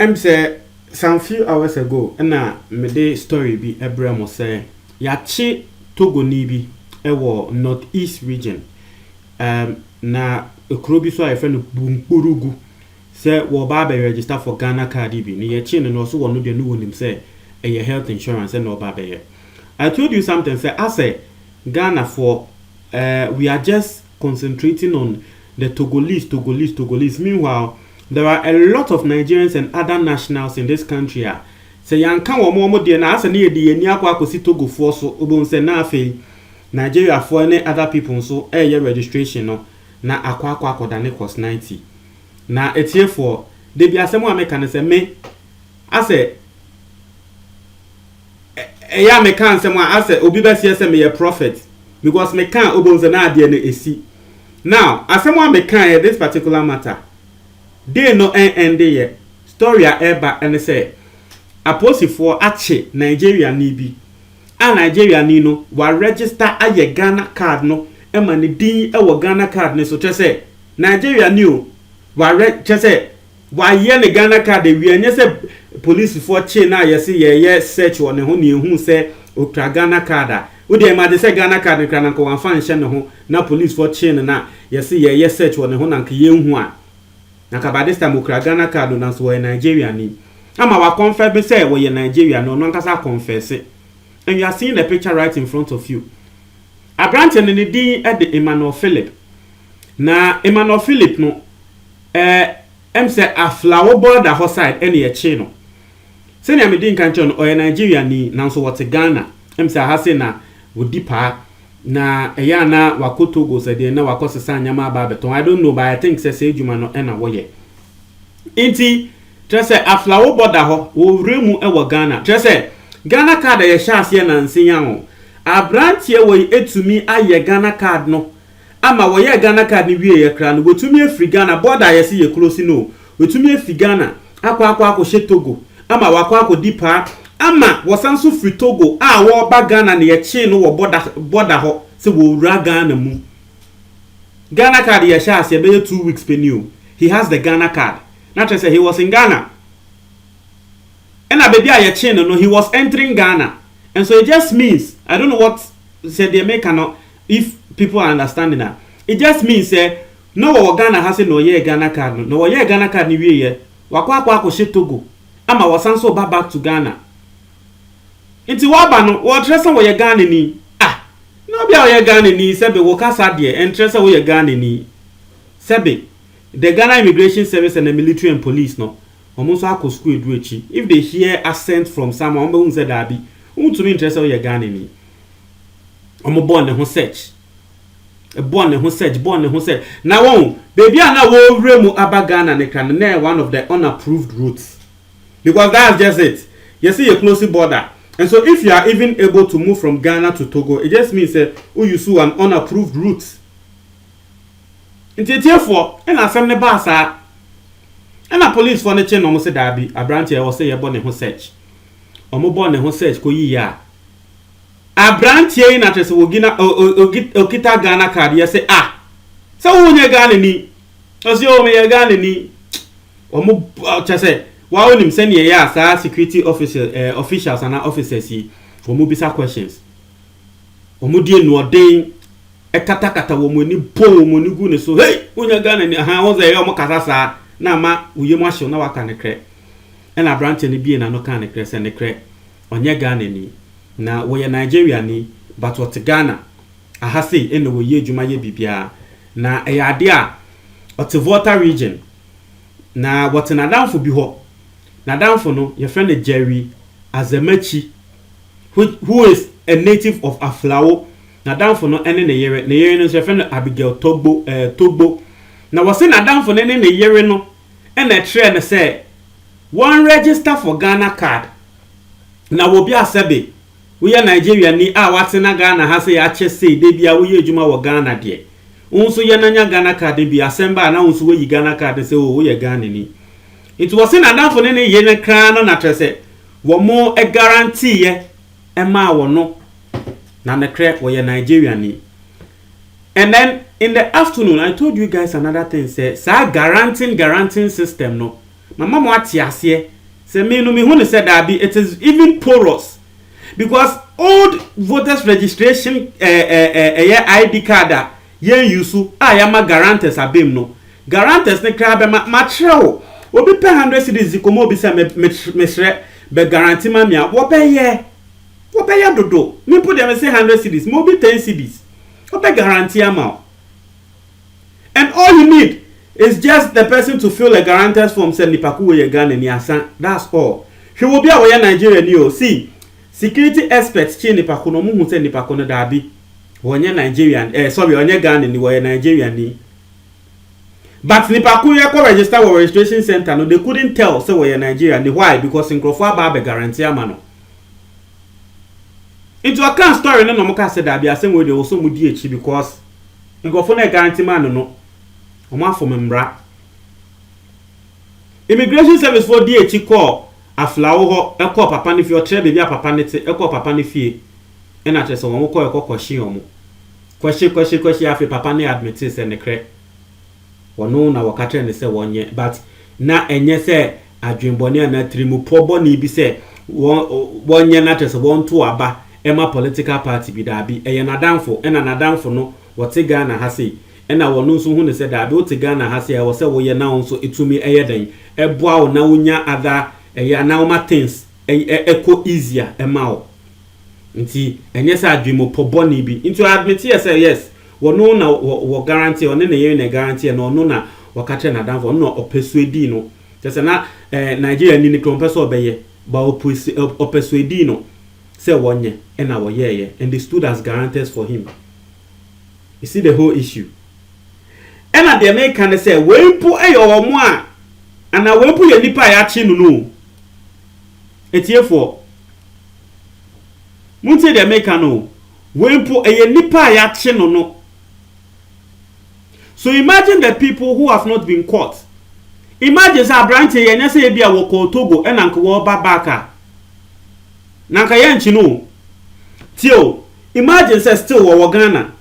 I'm say some few hours ago, na me dey story bi Abraham say yachi Togo ni bi ewo northeast region. Na ekuro bi so a friend Bunkpurugu say wo ba be register for Ghana card bi. Ni yachi no so wono de no wonim say a health insurance and no ba be. I told you something say I say Ghana for we are just concentrating on the Togolese. Meanwhile, there are a lot of Nigerians and other nationals in this country. Say yanka wo mo de na asa na edi ani akwa akosi Togo for so obon say na afei Nigeria for any other people so registration no na akwa akoda ne cost 90. Na etie for de bia asem a meka ne say me ase ya me kan asem a ase obi ba sie say me a prophet because me kan obon say na ade na esi. Now asem a me kan this particular matter they no end ye story eba and say apostle ache Nigeria ni bi a Nigeria ni no wa register aye Ghana card no e ma ne din e wo Ghana card ne so che say Nigeria ni o wa che say wa ye ne Ghana card e wi anye say police for che na ye say ye search wo ne ho ne hu say okra Ghana card a wo de ma de say Ghana card kra na ko wan fa nhye ne ho na police for che na ye say ye search wo ne ho na nka ye hu a na kabadista mukra Ghana card na so Nigeria ni ama wa confess be say we Nigeria no nkasa confess and you are seeing the picture right in front of you. Abrante ne din e de Emmanuel Philip na Emmanuel Philip no em say aflawo border ho side ene ye chi no se ne amedin kan cho no o Nigeria ni na so what Ghana em say ha se na wodi pa na eya na wakotogo se de na wakosesa nyama ba beton. I don't know, but I think say ejuma no na wo ye inti trese aflawo border ho wo remu e wo Ghana trese Ghana card ye shase na nsinya ho abrantie wo etumi aye Ghana card no ama wo ye Ghana card ni wie ye kra no wotumi afri Ghana border ye se ye close no wotumi afri Ghana akwa she Togo ama wakwa akodipa ama wasanso free Togo a wo ba Ghana na ye chi no wo border ho se wo ra Ghana mu Ghana card ye sha se be 2 weeks penny. He has the Ghana card. Not to say he was in Ghana. And a baby ye chi no he was entering Ghana. And so it just means I don't know what said they make cannot if people are understanding that. It just means no wo Ghana has no ye Ghana card no ye Ghana card ni wie ye wakwa she Togo ama wasanso ba back to Ghana. Inti waba no wo tresa wo ye Ghana ni no bia wo ye Ghana ni sebe wo kasa de en tresa wo ye Ghana ni sebe the Ghana Immigration Service and the military and police no omo so akọ school edu echi if they hear accent from someone omo hu say da bi to me tresa wo ye Ghana ni omo born ne ho search born ne ho search na won baby na wo remu aba Ghana ne kan na one of the unapproved routes because that's just it. You see a close border. And so if you are even able to move from Ghana to Togo, it just means that you see an unapproved route. Therefore, and as some basa and a police for the chain almost said that be a branch here was say a born a search. Or more born a search ko ya. A branch here in address will gina okita Ghana card. You say so when you Ghana ni as you me Ghana ni or more say while him send ya security officer officials and officers here for mobisa questions. Omudie no den e kata wo mo ni po mo ni gu ne so hey unya Ghana ni wo ze yo mo kasa sa na ma uye mo ahye na waka ne kre e na branch ne bie na no kan ne kre se ne kre onye Ghana ni na wo ye Nigeria ni but what Ghana aha sei e no wo ye adwuma ye bibia na e ya de a ot Volta region na what na down for bi ho na down for no your friend Jerry Azemachi who is a native of Aflawo. Na down for no ene ne yere no your friend Abigail Togbo na was na down for ene ne yere no ene tre ne say one register for Ghana card na wo bi asebe we Nigeria ni wate na Ghana ha say ya che say de bia wo ye adwuma wo Ghana de unso ye nanya Ghana card bi asemba na unso wo yi Ghana card say wo ye Ghana ni it was na down for ene yere kra no na tre say wo mo guarantee ye Emma or no. Na the crack were Nigerian. And then in the afternoon, I told you guys another thing. Say, guaranteeing system no. My mama what here. Say me no me who said that be it is even porous. Because old voters registration ID card yen yusu yama guarantors abem no. Guarantors ne kra be matreo. Obi pay 100 cedis zikomo bi say me shre be guarantee ma me a wo be ye dodo. Me put them say 100 cedis, mo bi 10 cedis. What a guarantee amount. And all you need is just the person to fill a guarantor's form, send the paku ye gun and yasan. That's all. She will be away Nigeria new. See, security experts chain the paku no mu send the paku no dabi. Wonye Nigerian, wonye gun and the Nigerian ni. But the paku ye ko register or registration center no, they couldn't tell so we Nigerian. Why? Because in Crawford ba guarantee amano. Into a can story no mo ka say that be asem we dey also mudi echi because ngofo na guarantee man no o ma for membra immigration service for DH call aflawo ho e call papa ne fie o tre baby papa ne te e call papa ne fie e na tese won call e call question omo question afi papa ne admit say ne kre wono na wakatre ne say wonye but na enye say adwenbone na trimu pobo ni bi say wonye na tese won to aba Emma political party bi dabi eye nadamfo ena nadamfo no wote Ghana ha sei ena wono nso hu ne se dabi wote Ghana ha sei wo se wo ye na nso etumi eye den eboa wo na wonya ada eye na wo things eko easier ema wo nti enye se adwemo poboni bi into admit ye say yes wono na wo guarantee one na ye na guarantee na ono na wakatre nadamfo no opesuedi no tese na Nigeria ni krompeso obeye ba opesuedi no say one year and our year and they stood as guarantors for him. You see the whole issue. And at the American say, we put a or more and I will put your nipa yachi no. It's here for Munte the American no. We put a nipa yachi no. So imagine the people who have not been caught. Imagine say branche and say be a woko Togo and uncle Babaka. Nanka yanchi no. Tio, imagine say still wo Ghana.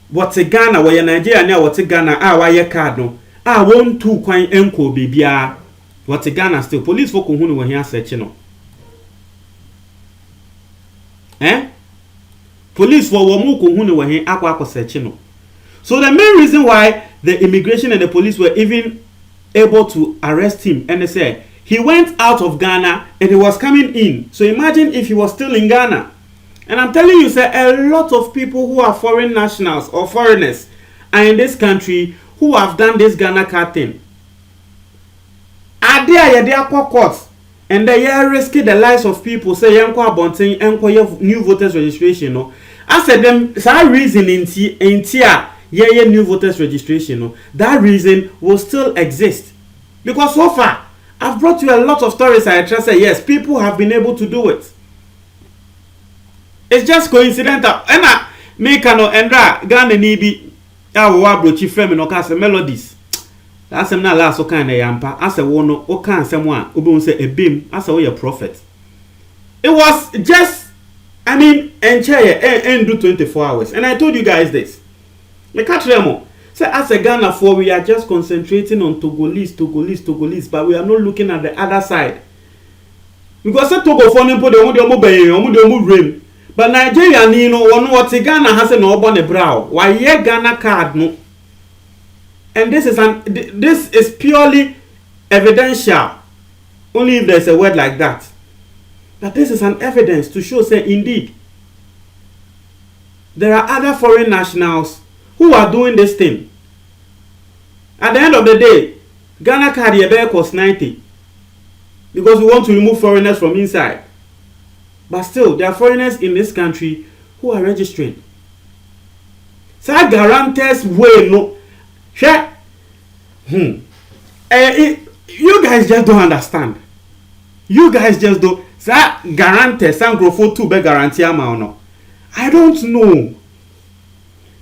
What a Ghana where Nigeria na what a Ghana wa ye card no. Won two kwan enko bibia. What a Ghana still police folk hunu wo here search no. Police for wo mu ko hunu wo here akwa search no. So the main reason why the immigration and the police were even able to arrest him and they say he went out of Ghana and he was coming in. So imagine if he was still in Ghana. And I'm telling you, sir, a lot of people who are foreign nationals or foreigners are in this country who have done this Ghana card thing. Are there courts and they are risking the lives of people. Say, yanko abonting, yanko new voters registration. No, I said them. That reason in new voters registration. No, that reason will still exist because so far. I've brought you a lot of stories. I trust that yes, people have been able to do it. It's just coincidental. And I make no endra Ghana nibi awo abrochi frame no ka say melodies. That's na last so kind of yampa. I say wono o kan semwa obi say ebim. I say we a prophet. It was just do 24 hours. And I told you guys this. Me catch them. So as a Ghana for we are just concentrating on Togolese, but we are not looking at the other side. Because Togo for them put the rain. But Nigeria ni no one what Ghana has no born a brow. Why ye Ghana card no? And this is purely evidential. Only if there's a word like that. But this is an evidence to show say indeed there are other foreign nationals who are doing this thing. At the end of the day, Ghana card here costs 90 because we want to remove foreigners from inside. But still, there are foreigners in this country who are registering. So I guarantee way no. You guys just don't understand. You guys just don't. So I guarantee some growth to be guarantee amount no. I don't know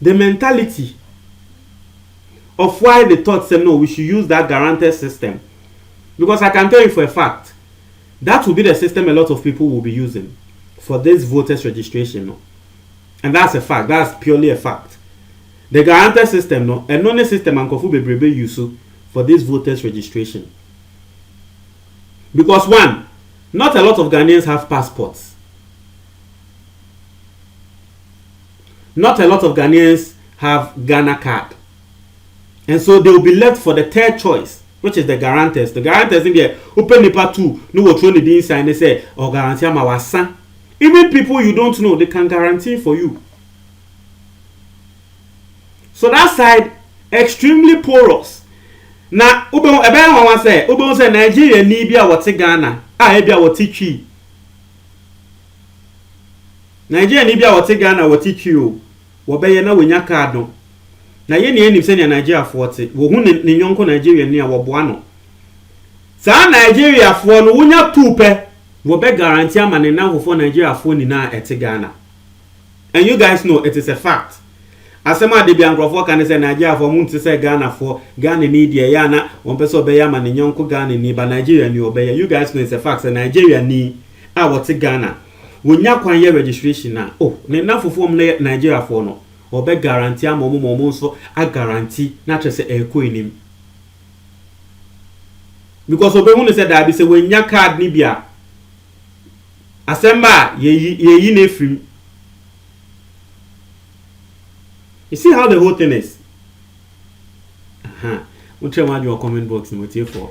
the mentality of why they thought say no, we should use that guaranteed system. Because I can tell you for a fact, that will be the system a lot of people will be using. for this voters registration no. And that's a fact. That's purely a fact. The guarantor system no, and no system ankofu bebrebe use for this voters registration. Because one, not a lot of Ghanaians have passports. Not a lot of Ghanaians have Ghana card. And so they will be left for the third choice, which is the guarantors. The guarantors in there, open nipa 2, no will throw the inside and they say, oh, guarantee my son. Even people you don't know, they can guarantee for you. So that side, extremely porous. Now, ebe say Nigeria ni bia wote Ghana, bia wote twi. Nigeria ni bia wote Ghana wote twi o. Wo be ye na wonya card no. Na ye ne enim se ne Nigeria forte, wo hu ne nyonko Nigeria ni a wo boa no. Sa Nigeria for no wonya tupe, wo be guarantee ama ne na for Nigeria for ni na ete Ghana. And you guys know it is a fact. Asema de bia nkrofo kan say Nigeria for mun ti say Ghana for Ghana ni dia ya na won pese obeya ma ne nyonko Ghana ni ba Nigeria ni obeya. You guys know it's a fact say Nigeria ni a wote Ghana wonya kwan ye registration na ne na fofo m na Nigeria for no obe guarantee am mo so a guarantee na trese eko enim because obe hu ne say da bi say wonya card ni bia asemba ye na free. You see how the whole thing is? We'll try to your comment box and we'll take for.